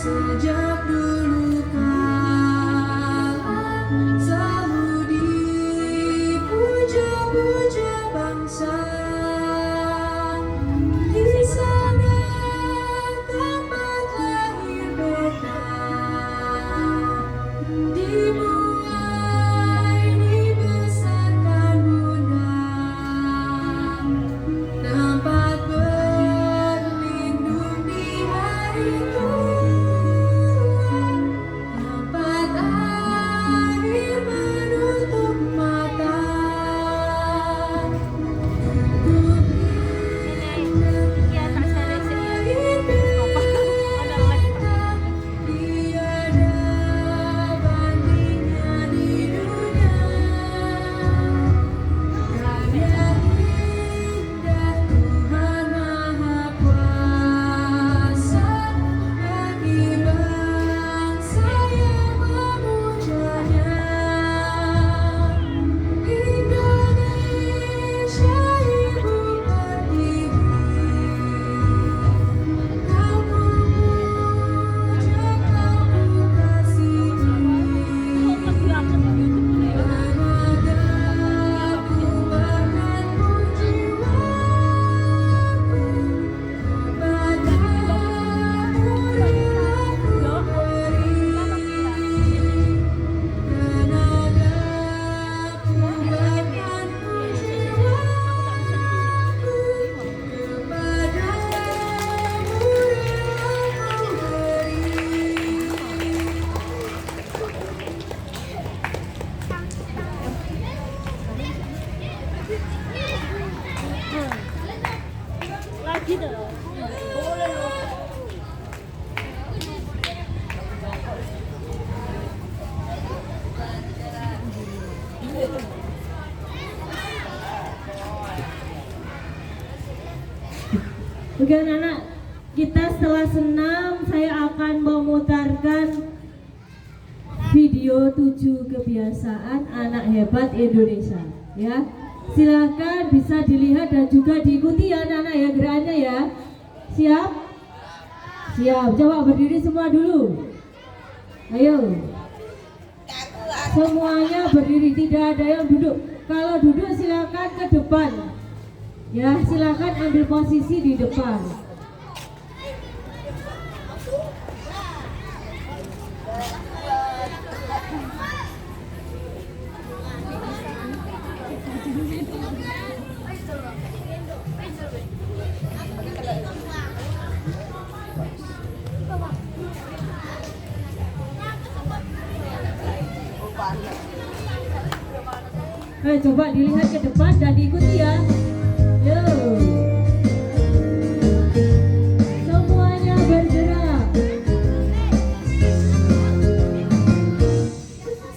Sejak dulu kala selalu dipuja-puja bangsa di sana tempat lahir beta dimulai dibesarkan bunda tempat berlindung di hari tua. Oke anak-anak, kita setelah senam saya akan memutarkan video 7 kebiasaan anak hebat Indonesia ya. Silakan bisa dilihat dan juga diikuti ya anak-anak ya gerakannya ya. Siap? Siap, coba berdiri semua dulu. Ayo. Semuanya berdiri, tidak ada yang duduk. Kalau duduk silakan ke depan. Ya, silakan ambil posisi di depan. Coba dilihat ke depan dan diikuti ya. Yo. Semuanya bergerak.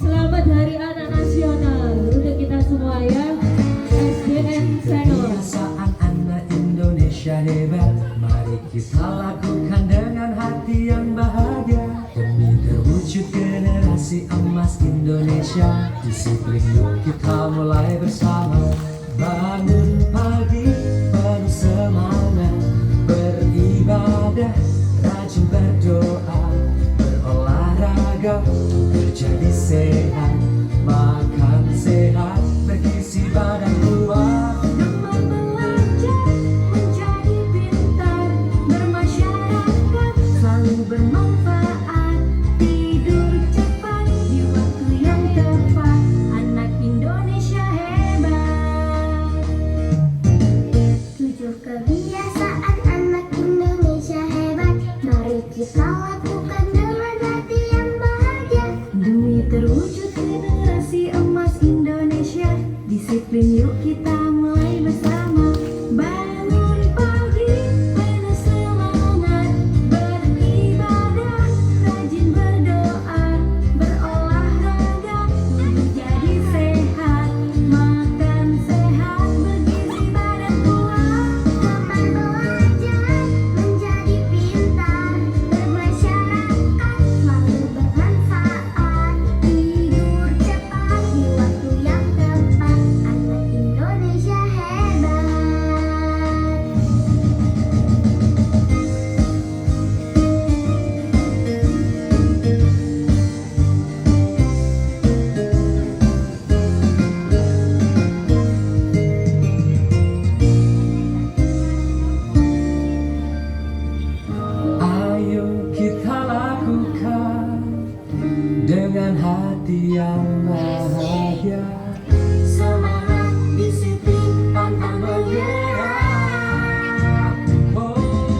Selamat Hari Anak Nasional untuk kita semua ya. SDN Senior. Kebiasaan anak Indonesia hebat, mari kita lakukan dengan hati yang bahagia demi terwujud generasi emas Indonesia. Disiplin yuk kita mulai bersama. Bangun pagi penuh semangat, beribadah, rajin berdoa, berolahraga, terjadi sehat, makan sehat, bergizi badan kuat. Bermanfaat, tidur cepat di waktu yang tepat. Anak Indonesia hebat. 7 kebiasaan anak Indonesia hebat, mari kita lakukan dengan hati yang bahagia demi terwujud generasi emas Indonesia. Disiplin yuk kita mulai bersama. Bangun pagi penuh semangat, beribadah, rajin berdoa, berolahraga, tubuh jadi sehat, makan sehat, bergizi badan kuat. Teman belajar menjadi pintar, bermasyarakat selalu bermanfaat, tidur cepat di waktu yang tepat. Anak Indonesia dengan hati yang bahagia. Semangat, disiplin, pantang menyerah.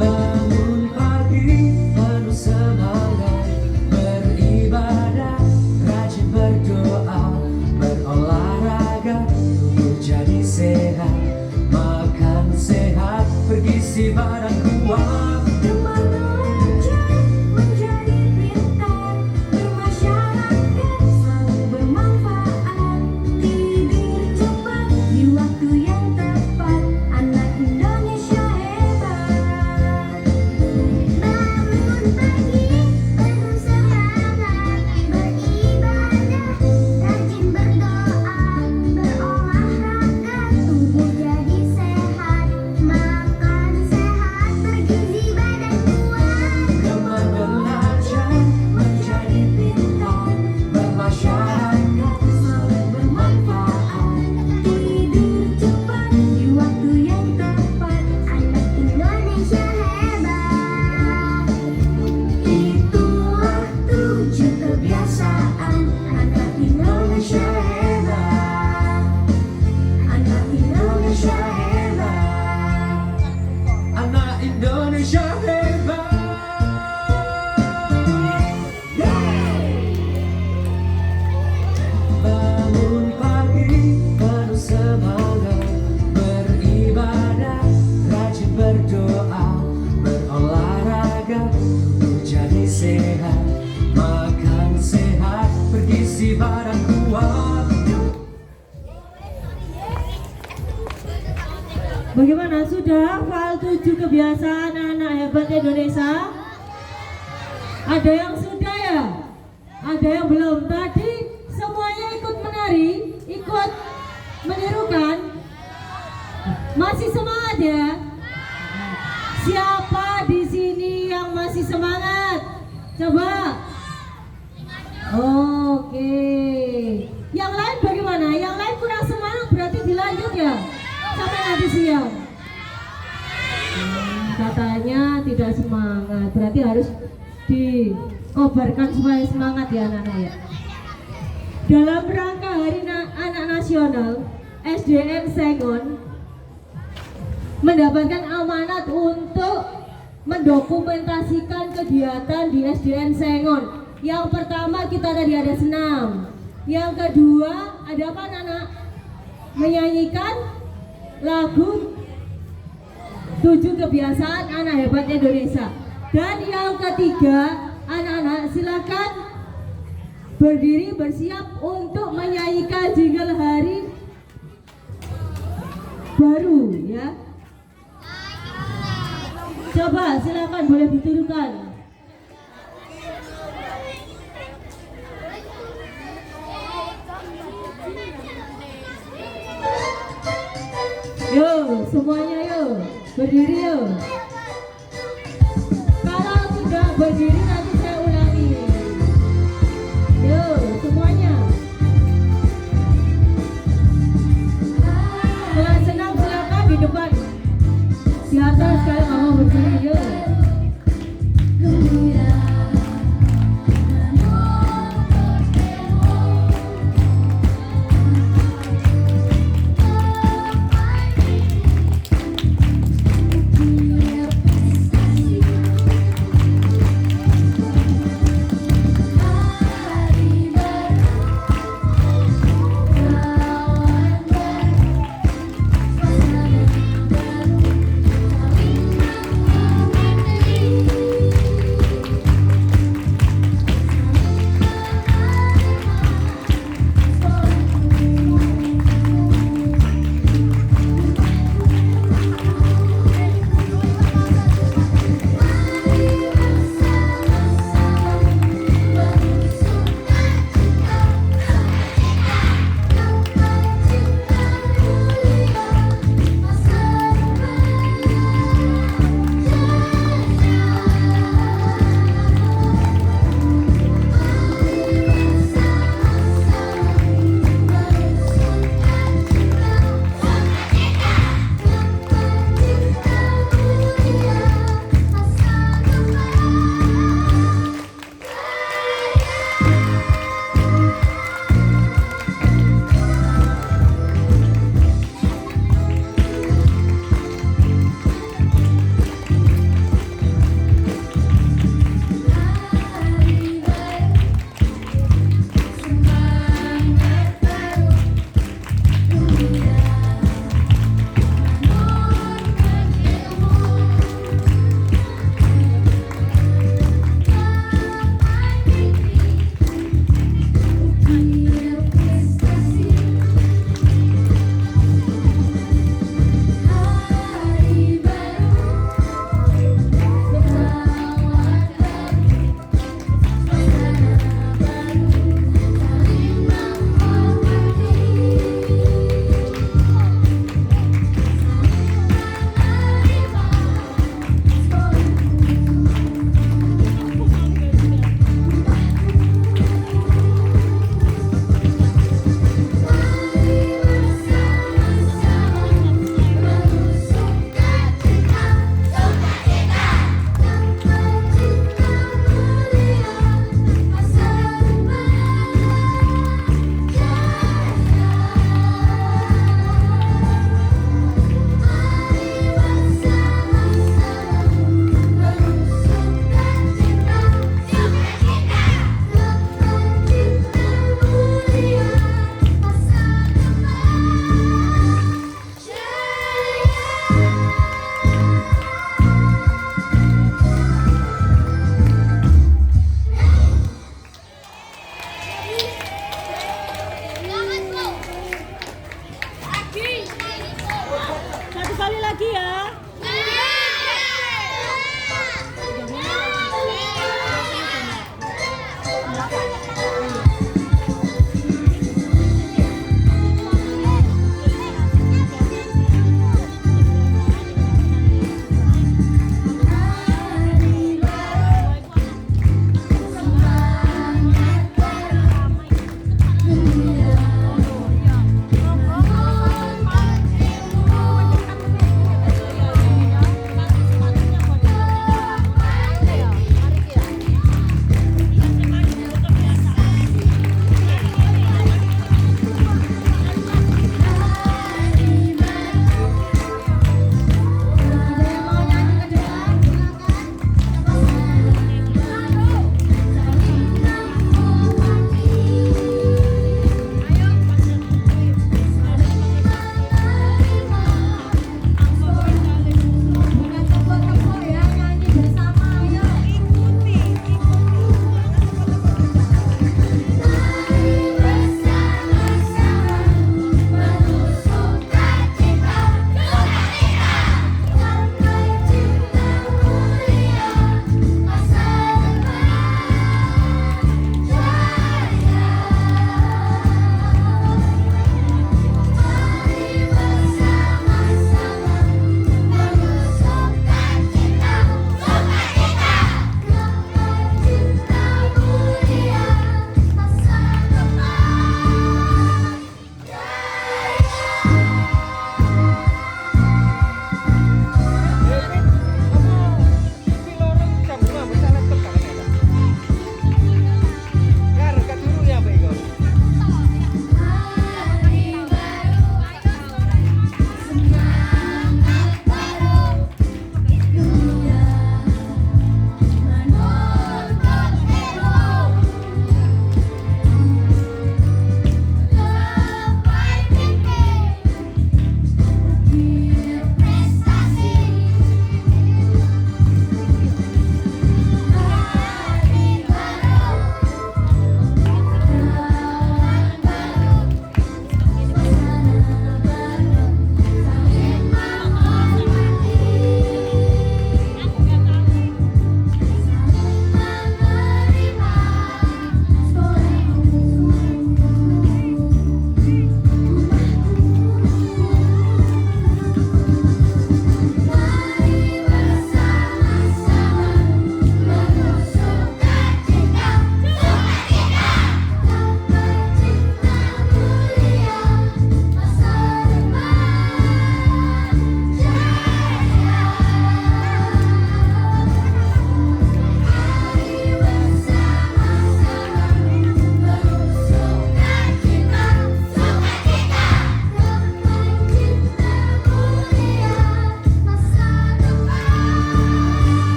Bangun pagi penuh semangat, beribadah, rajin berdoa, berolahraga, tubuh jadi sehat, makan sehat, bergizi badan kuat. Teman belajar, menjadi pintar, bermasyarakat, selalu bermanfaat. Tidur cepat, di waktu yang tepat, anak Indonesia hebat. Bangun pagi, penuh semangat, beribadah, rajin berdoa, berolahraga, tubuh jadi sehat, makan sehat, bergizi badan kuat. Teman belajar, menjadi pintar, bermasyarakat, Selalu bermanfaat, tidur cepat, di waktu yang tepat, anak Indonesia hebat. Itulah 7 kebiasaan anak Indonesia hebat. Anak Indonesia hebat. anak Indonesia hebat. Bangun pagi penuh semangat, beribadah, rajin berdoa, berolahraga, tubuh jadi sehat, makan sehat, bergizi badan kuat. Bagaimana, sudah hafal 7 kebiasaan anak hebat Indonesia? Ada yang sudah ya? Ada yang belum? Tadi semuanya ikut menari, ikut menirukan. Masih semangat ya? Siapa di sini yang masih semangat? Coba. Oke. Yang lain bagaimana? Yang lain kurang semangat, berarti dilanjut ya? Sampai nanti siang. Katanya tidak semangat, berarti harus dikobarkan supaya semangat ya anak-anak ya. Dalam rangka Hari Anak Nasional, SDN Sengon mendapatkan amanat untuk mendokumentasikan kegiatan di SDN Sengon. Yang pertama kita tadi ada senam. Yang kedua ada apa anak-anak? Menyanyikan lagu 7 kebiasaan anak hebat Indonesia. Dan yang ketiga, anak-anak silakan berdiri bersiap untuk menyanyikan jingle hari baru ya. Coba silakan boleh ditirukan. Yo, semuanya yo, berdiri yo. Kalau tidak berdiri nanti saya ulangi. Yo, semuanya. Kalau senang silakan di depan. Di atas kalau nggak mau berdiri yo.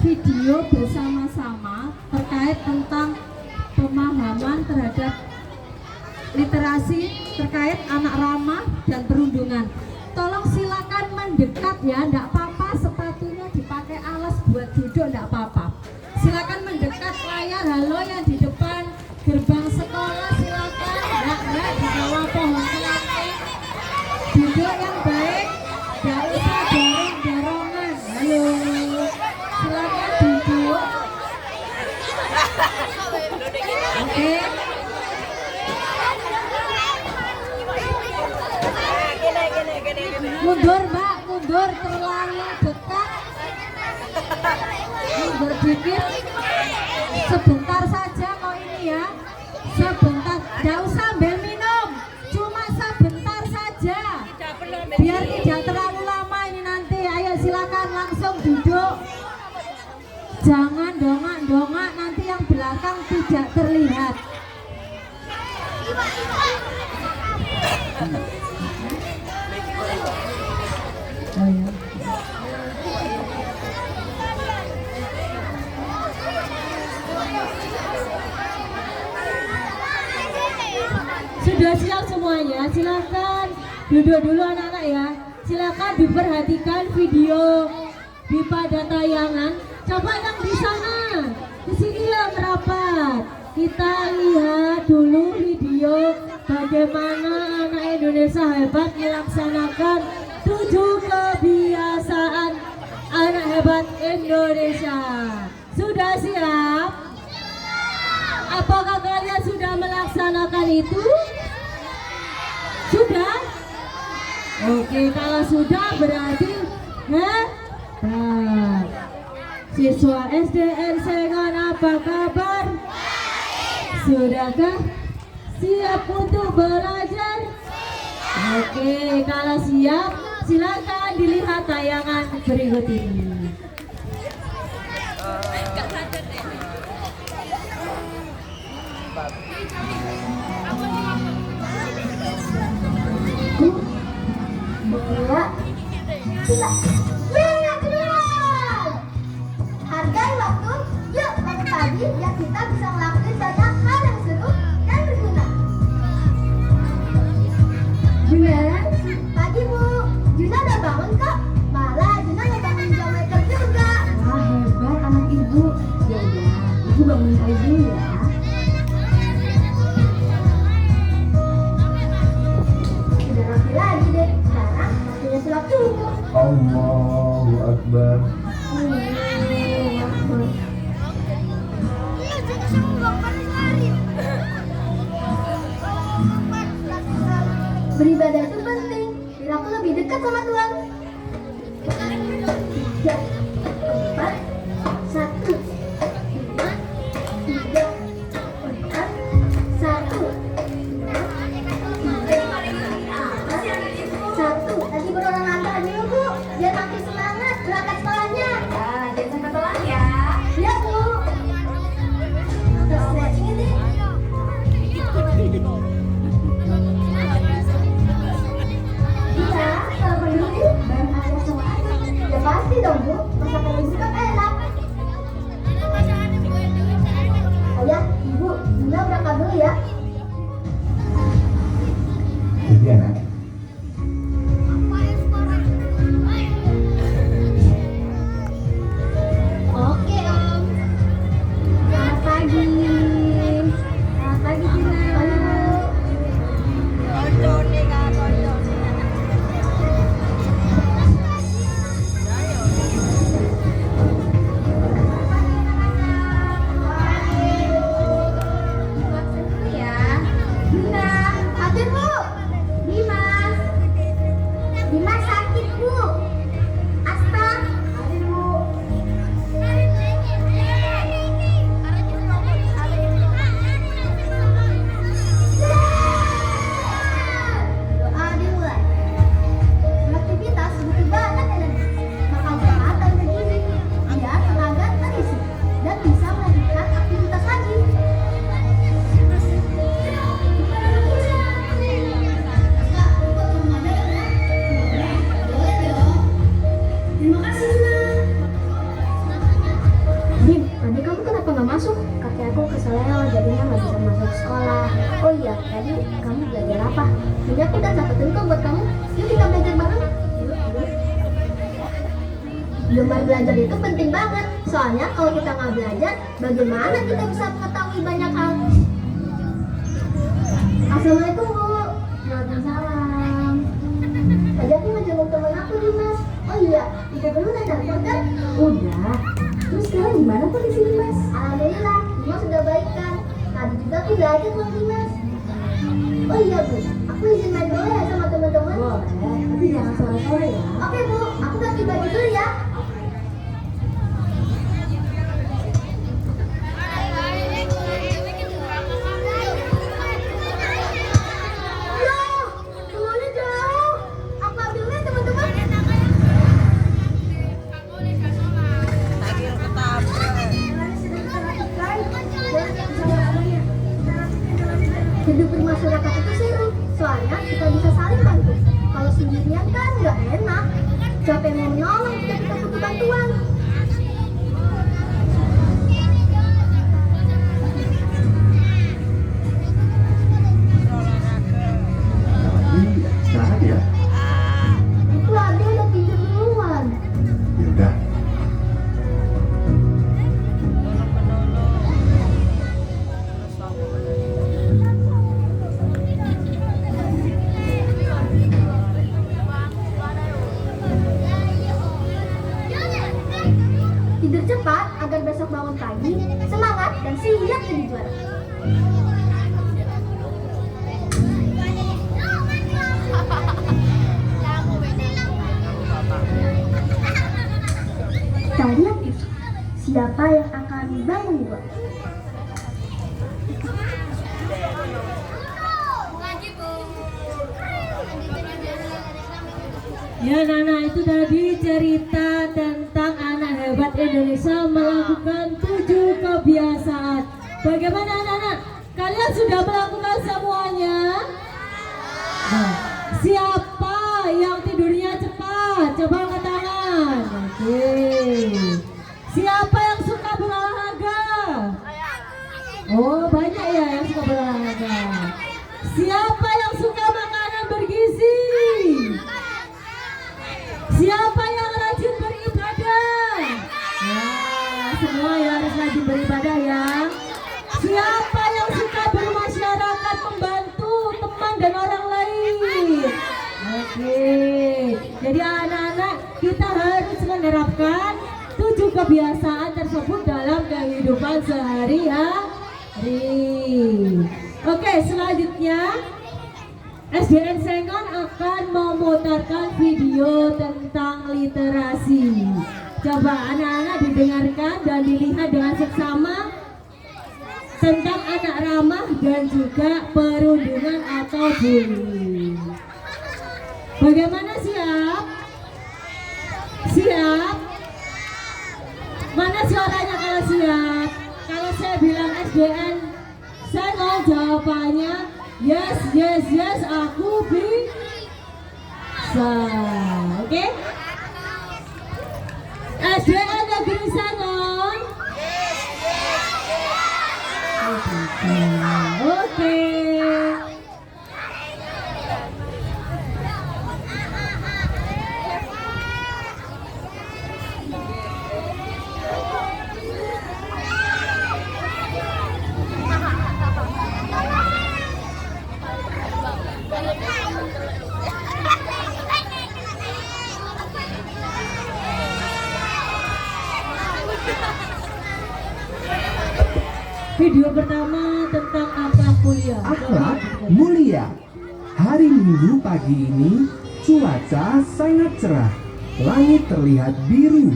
video bersama-sama terkait tentang pemahaman terhadap literasi terkait anak ramah dan perundungan. Tolong silakan mendekat ya, enggak apa-apa, sepatunya dipakai alas buat duduk enggak apa-apa. Silakan mendekat layar halo yang di depan gerbang sekolah, silakan enggak di bawah pohon kelapa. Duduk yang baik, enggak usah dorong-dorongan. Halo. Silakan duduk. Oke. Mundur Mbak, mundur terlalu dekat. Mundur dikit. Sebentar saja kok ini ya. Sebentar, nggak usah ambil minum. Cuma sebentar saja. Biar tidak terlalu lama ini nanti. Ayo silakan langsung duduk. Jangan dongak-dongak, nanti yang belakang tidak terlihat. Oh ya. Sudah siap semuanya, silakan duduk dulu anak-anak ya. Silakan diperhatikan video di pada tayangan. Coba yang di sana, di sini ya merapat. Kita lihat dulu video bagaimana anak Indonesia hebat melaksanakan 7 kebiasaan anak hebat Indonesia. Sudah siap? Apakah kalian sudah melaksanakan itu? Sudah? Oke, kalau sudah berarti hebat. Siswa SDN Sengon apa kabar? Sudahkah siap untuk belajar? Oke, kalau siap silakan dilihat tayangan berikut ini. Dua, tiga. Yeay, keluar! Hargai waktu. Yuk, bangun pagi biar kita bisa ngelakuin banyak hal yang seru dan berguna. Juna, pagi Bu. Juna udah bangun kok. Malah Juna ngebangun geometer juga. Wah, hebat anak ibu. Ya udah, ibu bangun kali dulu ya. Udah rapi lagi deh. Sekarang waktunya sholat subuh. Allahu Akbar. Beribadah itu penting, biar aku lebih dekat sama Tuhan. 3, 4, 1, 5, 3, masuk. Kakek aku keseleo jadinya nggak bisa masuk sekolah. Oh iya, tadi kamu belajar apa? Ini aku udah catetin kok buat kamu. Yuk kita belajar bareng. Yuk. Gemar belajar itu penting banget. Soalnya kalau kita nggak belajar, bagaimana kita bisa mengetahui banyak hal? Assalamualaikum Bu. Waalaikumsalam. Tadi aku ngejenguk teman aku Dimas. Oh iya, kita dulu udah telepon kan? Udah. Terus sekarang gimana kondisi Dimas? Alhamdulillah, Dimas sudah baik kan. Tadi juga aku belajar sama Dimas. Oh iya Bu, aku izin main dulu ya sama teman-teman. Boleh, tapi jangan sore-sore ya. Oke Bu, aku ganti baju dulu ya. Loh, rumahnya jauh. Aku ambilnya teman-teman. Hidup bermasyarakat itu seru, soalnya kita bisa saling bantu. Kalau sendirian kan nggak enak. Siapa yang mau menolong jika kita butuh bantuan? Tapi istirahat ya. Itu ada udah tidur duluan. Ya udah. Tidur cepat agar besok bangun pagi, semangat dan siap jadi juara. Kalian itu siapa yang akan bangun gua? Ya Nana, itu tadi cerita tentang anak hebat Indonesia melakukan 7 kebiasaan. Bagaimana anak-anak? Kalian sudah melakukan semuanya? Nah, siapa yang tidurnya cepat? Coba angkat tangan. Oke. Siapa yang suka berolahraga? Oh, banyak ya yang suka berolahraga. Siapa yang suka makanan bergizi? Siapa yang rajin beribadah? Wah, semua yang harus rajin beribadah ya. Siapa yang suka bermasyarakat, membantu teman dan orang lain? Oke, jadi anak-anak kita harus menerapkan 7 kebiasaan tersebut dalam kehidupan sehari-hari. Oke, selanjutnya SDN Sengon akan memutarkan video tentang literasi. Coba anak-anak didengarkan dan dilihat dengan seksama tentang anak ramah dan juga perundungan atau bullying. Bagaimana, siap? Siap? Mana suaranya kalau siap? Kalau saya bilang SDN Sengon, jawabannya yes, yes, yes, aku bisa. Oke? SDN Negeri Sengon. Oke. Video pertama tentang apa kuliah? Akhlak mulia. Hari Minggu pagi ini cuaca sangat cerah. Langit terlihat biru.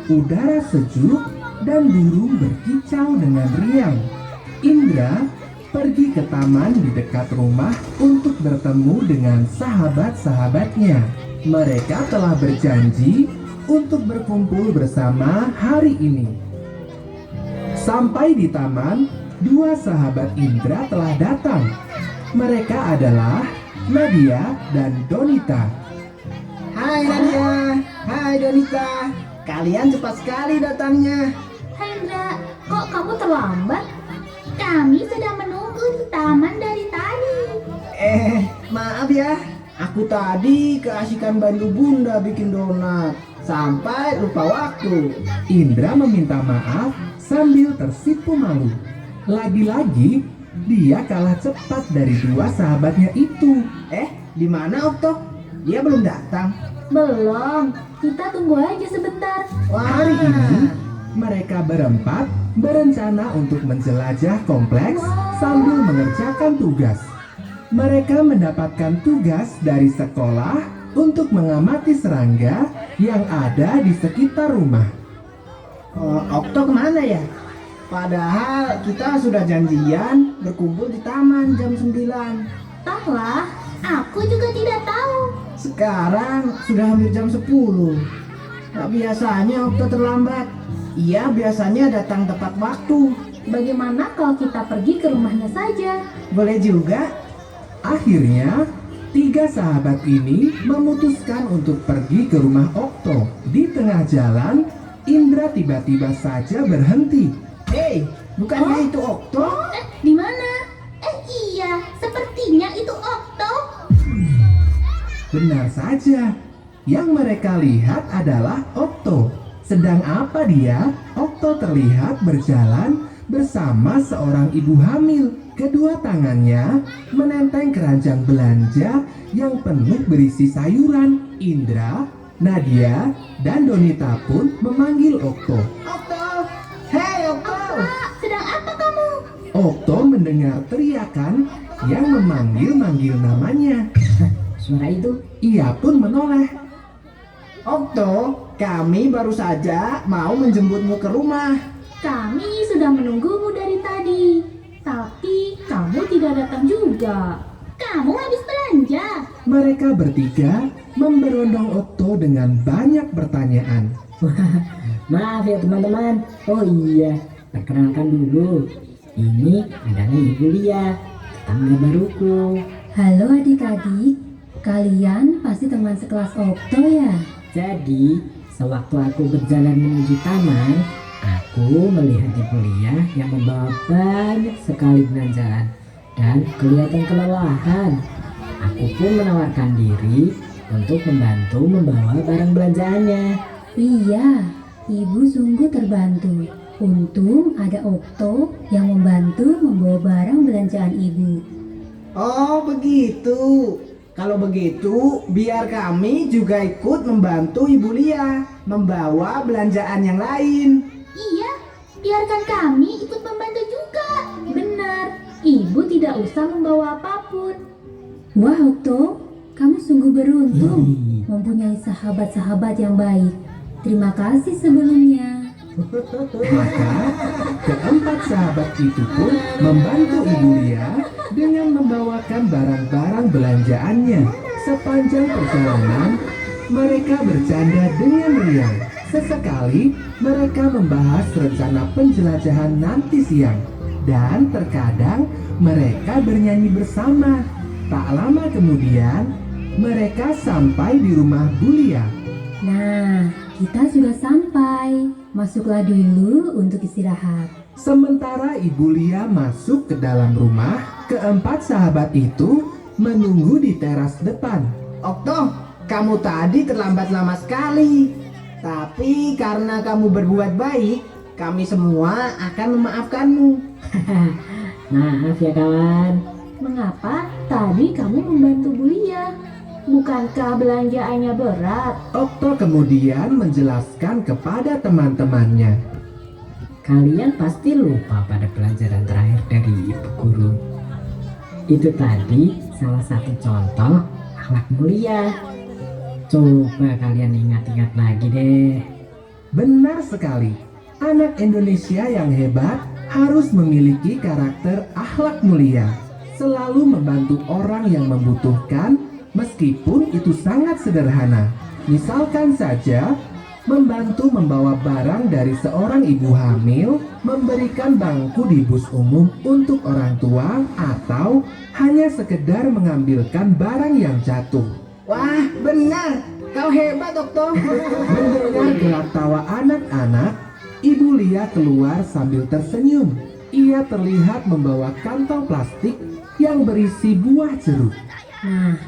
Udara sejuk dan burung berkicau dengan riang. Indra pergi ke taman di dekat rumah untuk bertemu dengan sahabat-sahabatnya. Mereka telah berjanji untuk berkumpul bersama hari ini. Sampai di taman, 2 sahabat Indra telah datang. Mereka adalah Nadia dan Donita. Hai Nadia, hai Donita. Kalian cepat sekali datangnya. Hai Indra, kok Kok kamu terlambat? Kami sedang menunggu di taman dari tadi. Maaf ya. Aku tadi keasikan bantu bunda bikin donat. Sampai lupa waktu. Indra meminta maaf sambil tersipu malu. Lagi-lagi, dia kalah cepat dari dua sahabatnya itu. Di mana Okto? Dia belum datang. Belum, kita tunggu aja sebentar. Hari ini, mereka berempat berencana untuk menjelajah kompleks sambil mengerjakan tugas. Mereka mendapatkan tugas dari sekolah untuk mengamati serangga yang ada di sekitar rumah. Okto kemana ya? Padahal kita sudah janjian berkumpul di taman jam 9. Entahlah, aku juga tidak tahu. Sekarang sudah hampir jam 10. Tak biasanya Okto terlambat. Ia biasanya datang tepat waktu. Bagaimana kalau kita pergi ke rumahnya saja? Boleh juga. Akhirnya, tiga sahabat ini memutuskan untuk pergi ke rumah Okto. Di tengah jalan, Indra tiba-tiba saja berhenti. Hei, bukannya itu Okto? Di mana? Iya, sepertinya itu Okto. Benar saja, yang mereka lihat adalah Okto. Sedang apa dia? Okto terlihat berjalan bersama seorang ibu hamil. Kedua tangannya menenteng keranjang belanja yang penuh berisi sayuran. Indra, Nadia, dan Donita pun memanggil Okto. Okto! Hei Okto! Sedang apa kamu? Okto mendengar teriakan yang memanggil-manggil namanya. Suara itu? Ia pun menoleh. Okto, kami baru saja mau menjemputmu ke rumah. Kami sudah menunggumu dari tadi. Tapi kamu tidak datang juga. Kamu habis belanja. Mereka bertiga memberondong Okto dengan banyak pertanyaan. Maaf ya teman-teman. Oh iya, perkenalkan dulu. Ini adalah Ibu Lia, tetangga baruku. Halo adik-adik, kalian pasti teman sekelas Okto ya? Jadi, sewaktu aku berjalan menuju taman, aku melihat Ibu Lia yang membawa banyak sekali belanjaan dan kelihatan kelelahan. Aku pun menawarkan diri untuk membantu membawa barang belanjaannya. Iya, ibu sungguh terbantu. Untung ada Okto yang membantu membawa barang belanjaan ibu. Oh begitu. Kalau begitu, biar kami juga ikut membantu Ibu Lia membawa belanjaan yang lain. Iya, biarkan kami ikut membantu juga. Benar, ibu tidak usah membawa apapun. Wah Okto, kamu sungguh beruntung Ih. mempunyai sahabat-sahabat yang baik. Terima kasih sebelumnya. Maka keempat sahabat itu pun membantu Ibu Lia dengan membawakan barang-barang belanjaannya. Sepanjang perjalanan, mereka bercanda dengan riang. Sesekali mereka membahas rencana penjelajahan nanti siang. Dan terkadang mereka bernyanyi bersama. Tak lama kemudian, mereka sampai di rumah Bu Lia. Nah, kita sudah sampai. Masuklah dulu untuk istirahat. Sementara Ibu Lia masuk ke dalam rumah, keempat sahabat itu menunggu di teras depan. Okto, kamu tadi terlambat lama sekali. Tapi karena kamu berbuat baik, kami semua akan memaafkanmu. Maaf ya kawan. Mengapa tadi kamu membantu Bu Lia? Bukankah belanjaannya berat? Okto kemudian menjelaskan kepada teman-temannya. Kalian pasti lupa pada pelajaran terakhir dari Ibu Guru. Itu tadi salah satu contoh akhlak mulia. Coba kalian ingat-ingat lagi deh. Benar sekali, anak Indonesia yang hebat harus memiliki karakter akhlak mulia. Selalu membantu orang yang membutuhkan, meskipun itu sangat sederhana. Misalkan saja, membantu membawa barang dari seorang ibu hamil, memberikan bangku di bus umum untuk orang tua, atau hanya sekedar mengambilkan barang yang jatuh. Wah, benar. Kau hebat, Okto. Mendengar gelak tawa anak-anak, Ibu Lia keluar sambil tersenyum. Ia terlihat membawa kantong plastik yang berisi buah jeruk. Nah,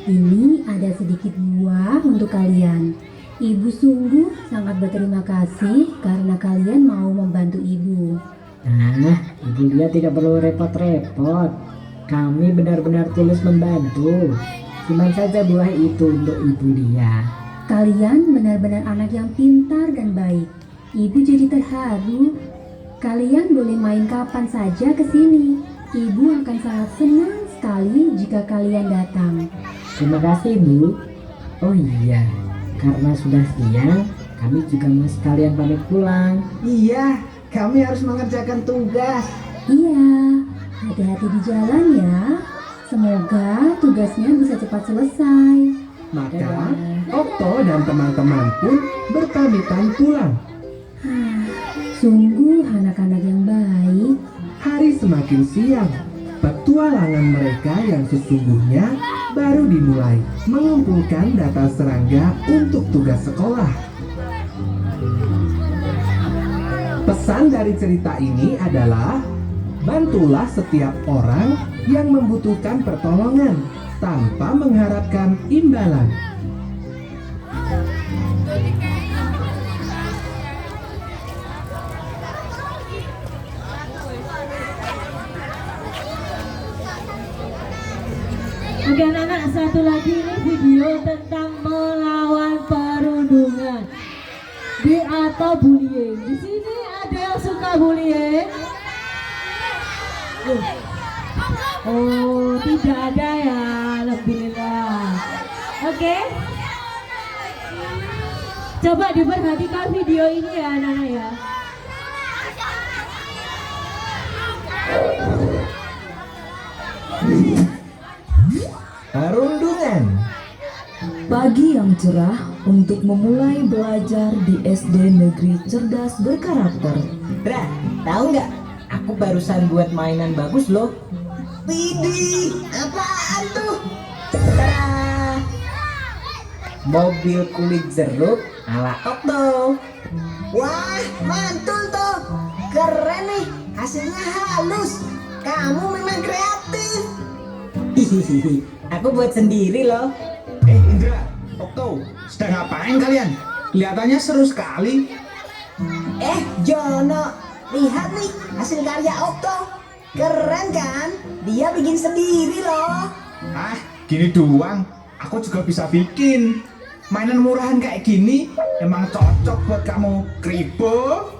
ini ada sedikit buah untuk kalian. Ibu sungguh sangat berterima kasih karena kalian mau membantu ibu. Nah, Ibu Lia tidak perlu repot-repot. Kami benar-benar tulus membantu. Simpan saja buah itu untuk Ibu Lia. Kalian benar-benar anak yang pintar dan baik. Ibu jadi terharu. Kalian boleh main kapan saja ke sini. Ibu akan sangat senang sekali jika kalian datang. Terima kasih, Bu. Oh iya, karena sudah siang, kami juga mau sekalian pamit pulang. Iya, kami harus mengerjakan tugas. Iya, hati-hati di jalan ya. Semoga tugasnya bisa cepat selesai. Maka Okto dan teman-teman pun berpamitan pulang. Sungguh anak-anak yang baik. Hari semakin siang. Petualangan mereka yang sesungguhnya baru dimulai, mengumpulkan data serangga untuk tugas sekolah. Pesan dari cerita ini adalah, bantulah setiap orang yang membutuhkan pertolongan tanpa mengharapkan imbalan. Oke anak-anak, satu lagi ini video tentang melawan perundungan atau bullying. Di sini ada yang suka bullying? Oh, tidak ada ya, alhamdulillah. Oke. Coba diperhatikan video ini ya anak-anak ya. Perundungan. Pagi yang cerah untuk memulai belajar di SD Negeri Cerdas Berkarakter. Bra, tahu nggak? Aku barusan buat mainan bagus loh. Widih, apaan tuh? Tara! Mobil kulit jeruk ala Okto. Wah, mantul tuh. Keren nih, hasilnya halus. Kamu memang kreatif. Hihihi, aku buat sendiri loh. Indra, Okto, sedang ngapain kalian? Kelihatannya seru sekali. Jono, lihat nih hasil karya Okto. Keren kan? Dia bikin sendiri loh. Ah, gini doang. Aku juga bisa bikin. Mainan murahan kayak gini emang cocok buat kamu, Kribo.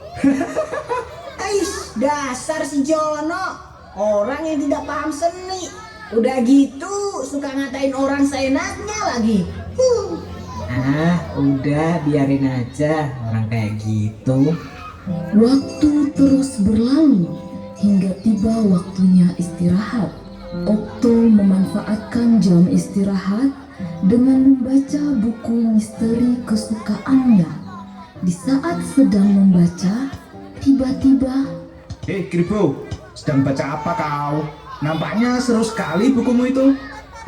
Ais, dasar si Jono. Orang yang tidak paham seni. Udah gitu suka ngatain orang seenaknya lagi. Udah biarin aja orang kayak gitu. Waktu terus berlalu hingga tiba waktunya istirahat. Okto memanfaatkan jam istirahat dengan membaca buku misteri kesukaannya. Di saat sedang membaca, tiba-tiba, Kribo, sedang baca apa kau? Nampaknya seru sekali bukumu itu.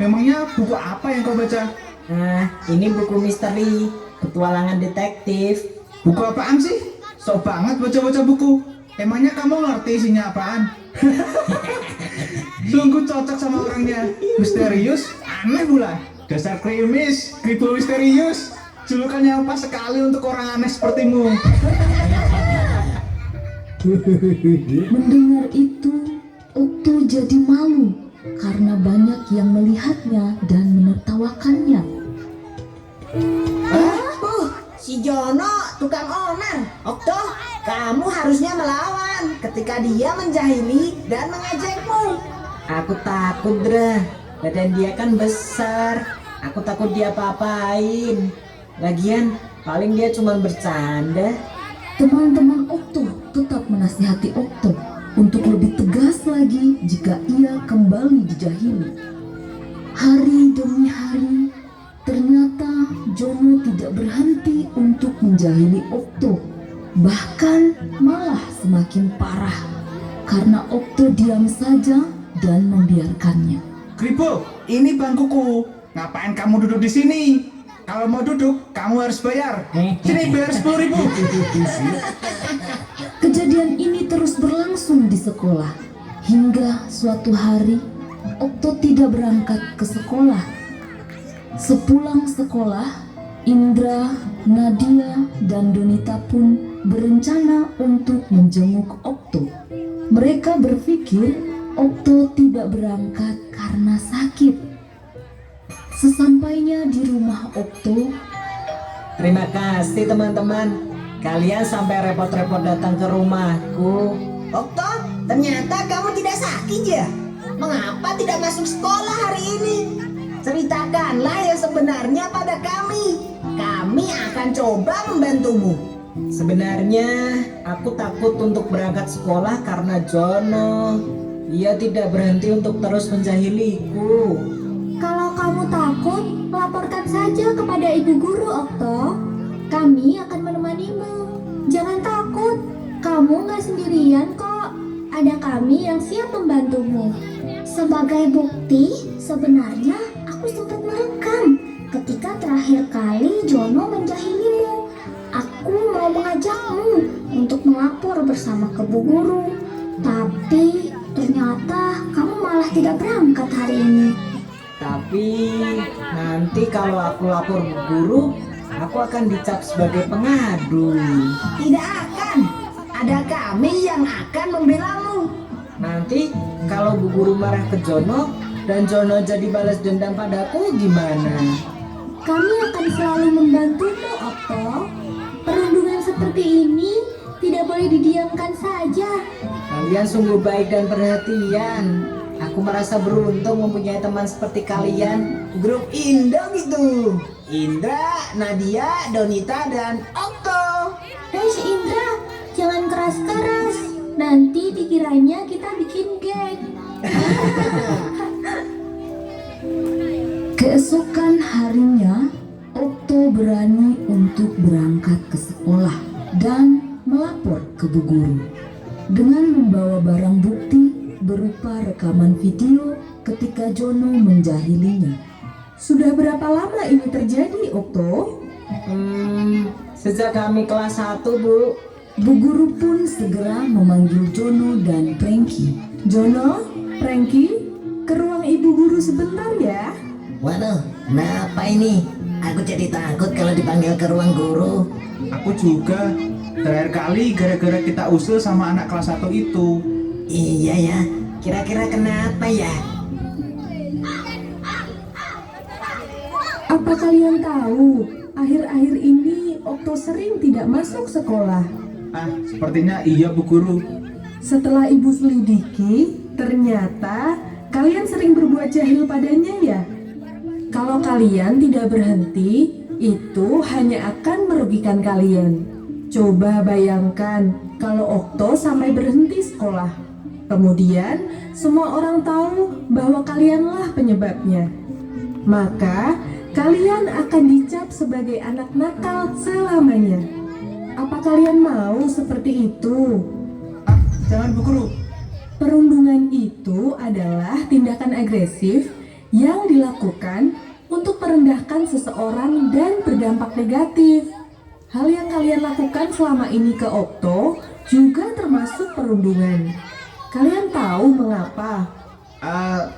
Memangnya buku apa yang kau baca? Ini buku misteri, petualangan detektif. Buku apaan sih? Sok banget baca-baca buku. Emangnya kamu ngerti isinya apaan? Sungguh cocok sama orangnya. Misterius, aneh pula. Dasar krimis, Kribo misterius. Julukannya pas sekali untuk orang aneh sepertimu. mendengar itu, Okto jadi malu karena banyak yang melihatnya dan menertawakannya. Si Jono tukang onar. Okto, kamu harusnya melawan ketika dia menjahili dan mengejekmu. Aku takut, Dra. Badan dia kan besar. Aku takut dia apa-apain. Lagian, paling dia cuma bercanda. Teman-teman Okto tetap menasihati Okto untuk lebih tegas lagi jika ia kembali dijahili. Hari demi hari, ternyata Jono tidak berhenti untuk menjahili Okto. Bahkan malah semakin parah karena Okto diam saja dan membiarkannya. Kribo, ini bangkuku. Ngapain kamu duduk di sini? kalau mau duduk kamu harus bayar. Sini bayar 10.000. Kejadian ini terus berlangsung di sekolah hingga suatu hari Okto tidak berangkat ke sekolah. Sepulang sekolah, Indra, Nadia, dan Donita pun berencana untuk menjenguk Okto. Mereka berpikir Okto tidak berangkat karena sakit. Sesampainya di rumah Okto, Terima kasih teman-teman. Kalian sampai repot-repot datang ke rumahku. Okto, ternyata kamu tidak sakit ya? Mengapa tidak masuk sekolah hari ini? Ceritakanlah yang sebenarnya pada kami. Kami akan coba membantumu. Sebenarnya aku takut untuk berangkat sekolah karena Jono. Ia tidak berhenti untuk terus menjahiliku. Kalau kamu takut, laporkan saja kepada ibu guru, Okto. Kami akan menemanimu. Jangan takut, kamu nggak sendirian kok. Ada kami yang siap membantumu. Sebagai bukti, sebenarnya aku sempat merekam ketika terakhir kali Jono menjahilimu. Aku mau mengajakmu untuk melapor bersama ke Bu Guru. Tapi ternyata kamu malah tidak berangkat hari ini. Tapi nanti kalau aku lapor Bu Guru, aku akan dicap sebagai pengadu. Tidak akan. Ada kami yang akan membelamu. Nanti kalau Bu Guru marah ke Jono dan Jono jadi balas dendam padaku gimana? Kami akan selalu membantumu, Okto. Perundungan seperti ini tidak boleh didiamkan saja. Kalian sungguh baik dan perhatian. Aku merasa beruntung mempunyai teman seperti kalian. Grup Indong itu. Indra, Nadia, Donita, dan Okto. Si Indra, jangan keras-keras. Nanti dikiranya kita bikin geng. keesokan harinya Okto berani untuk berangkat ke sekolah dan melapor ke Bu Guru dengan membawa barang bukti berupa rekaman video ketika Jono menjahilinya. Sudah berapa lama ini terjadi, Okto? Sejak kami kelas 1, Bu. Bu Guru pun segera memanggil Jono dan Prengki. Jono, Prengki, ke ruang ibu guru sebentar ya. Waduh, kenapa ini? Aku jadi takut kalau dipanggil ke ruang guru. Aku juga. Terakhir kali gara-gara kita usul sama anak kelas 1 itu. Iya ya, kira-kira kenapa ya? Apa kalian tahu, akhir-akhir ini Okto sering tidak masuk sekolah. Sepertinya iya Bu Guru. Setelah ibu selidiki, ternyata kalian sering berbuat jahil padanya ya. Kalau kalian tidak berhenti, itu hanya akan merugikan kalian. Coba bayangkan kalau Okto sampai berhenti sekolah. Kemudian semua orang tahu bahwa kalianlah penyebabnya. Maka kalian akan dicap sebagai anak nakal selamanya. Apa kalian mau seperti itu? Jangan Bu Guru. Perundungan itu adalah tindakan agresif yang dilakukan untuk merendahkan seseorang dan berdampak negatif. Hal yang kalian lakukan selama ini ke Okto juga termasuk perundungan. Kalian tahu mengapa?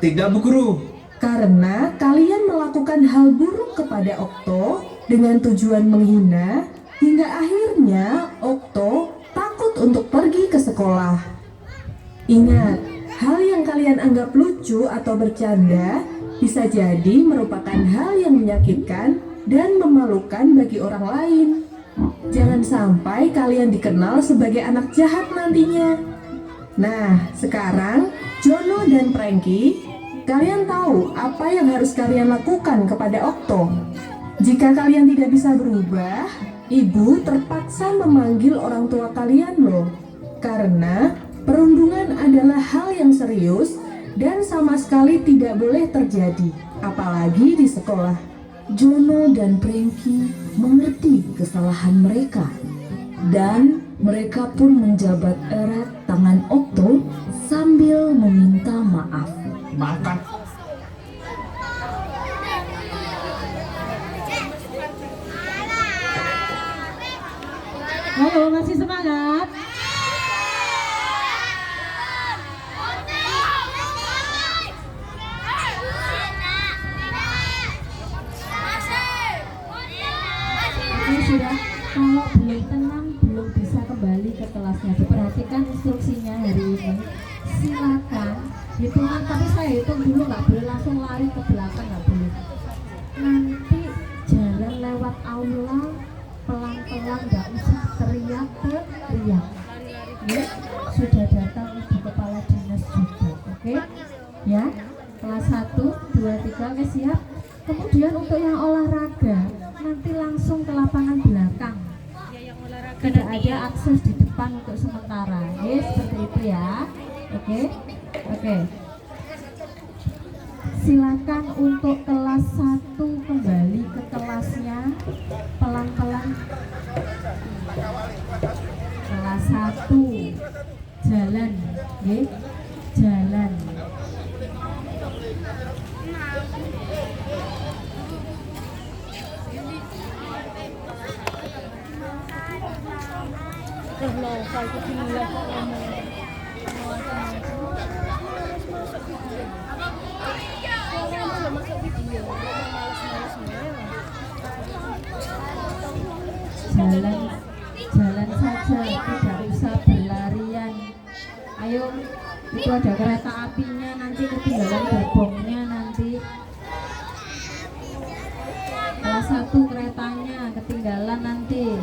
Tidak Bu Guru. Karena kalian melakukan hal buruk kepada Okto dengan tujuan menghina, hingga akhirnya Okto takut untuk pergi ke sekolah. Ingat, hal yang kalian anggap lucu atau bercanda bisa jadi merupakan hal yang menyakitkan dan memalukan bagi orang lain. Jangan sampai kalian dikenal sebagai anak jahat nantinya. Nah, sekarang Jono dan Prengki, kalian tahu apa yang harus kalian lakukan kepada Okto. Jika kalian tidak bisa berubah, ibu terpaksa memanggil orang tua kalian loh. Karena perundungan adalah hal yang serius dan sama sekali tidak boleh terjadi, apalagi di sekolah. Jono dan Prengki mengerti kesalahan mereka dan mereka pun menjabat erat tangan Okto sambil meminta maaf. Maafkan. instruksinya hari ini. Silakan hitungan, tapi saya hitung dulu, nggak boleh langsung lari ke belakang, nggak boleh. Nanti jalan lewat aula pelan-pelan, nggak usah teriak-teriak. Ya, sudah datang Ibu Kepala Dinas juga, oke? Ya, kelas 1, 2, 3, oke siap. Kemudian untuk yang olahraga nanti langsung ke lapangan belakang. Tidak ada akses di depan untuk sementara. Seperti itu ya. Oke. Silakan untuk kelas 1 kembali ke kelasnya pelan-pelan. Kelas 1 jalan, jalan. Jalan saja, tidak usah berlarian. Ayo, itu ada kereta apinya, nanti ketinggalan gerbongnya nanti. Kelas 1 keretanya ketinggalan nanti.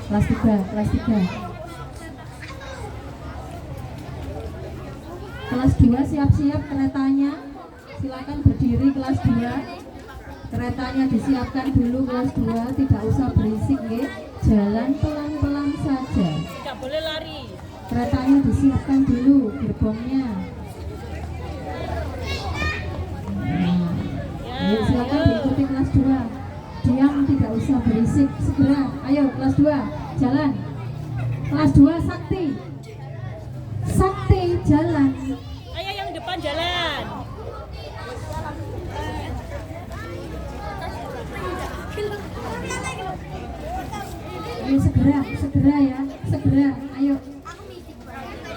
Kelas 3. Kelas 2 siap-siap keretanya. Silakan berdiri kelas 2. Keretanya disiapkan dulu kelas 2, tidak usah berisik ya. Jalan pelan-pelan saja. Tidak boleh lari. Keretanya disiapkan dulu gerbongnya. Ayo silakan diikuti kelas 2. Diam, tidak usah berisik, segera. Ayo kelas 2, jalan. Kelas 2 Sakti. Sakti jalan. Ayo yang depan jalan. Ayo segera ya, segera. Ayo.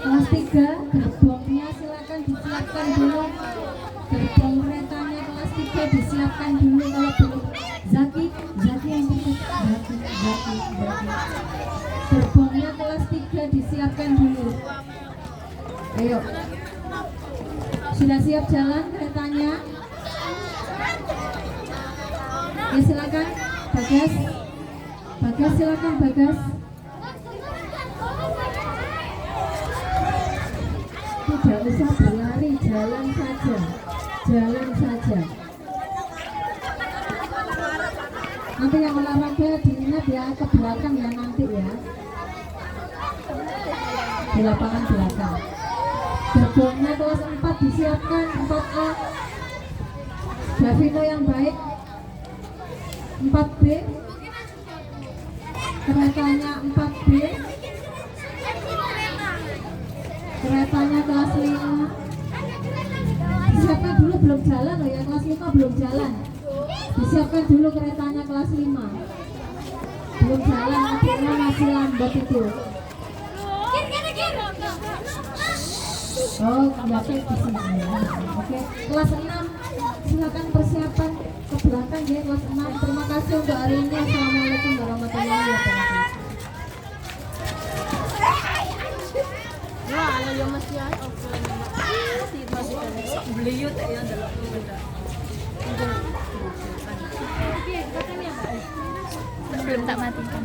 Kelas 3 gerbongnya silakan disiapkan dulu. Gerbong keretanya kelas 3 disiapkan dulu kalau belum. Zaki yang dekat. Zaki. Gerbongnya kelas 3 disiapkan dulu. Ayo. Sudah siap jalan keretanya? Ya silakan. Bagas silakan Bagas. Tidak usah berlari, jalan saja. Nanti yang olahraga diingat ya, ke belakang ya nanti ya, di lapangan belakang. Gerbongnya kelas 4 disiapkan, 4A. Davino yang baik. 4B. Keretanya 4B. Keretanya kelas 5. Disiapkan dulu, belum jalan loh ya, kelas 5 belum jalan. Disiapkan dulu keretanya kelas 5. Belum jalan, adiknya masih lambat itu. Oh, kelihatan di sini ya. Oke, kelas 6 silakan persiapan ke belakang ya, kelas 6. Terima kasih untuk hari ini. Assalamualaikum warahmatullahi wabarakatuh. Belum tak matikan.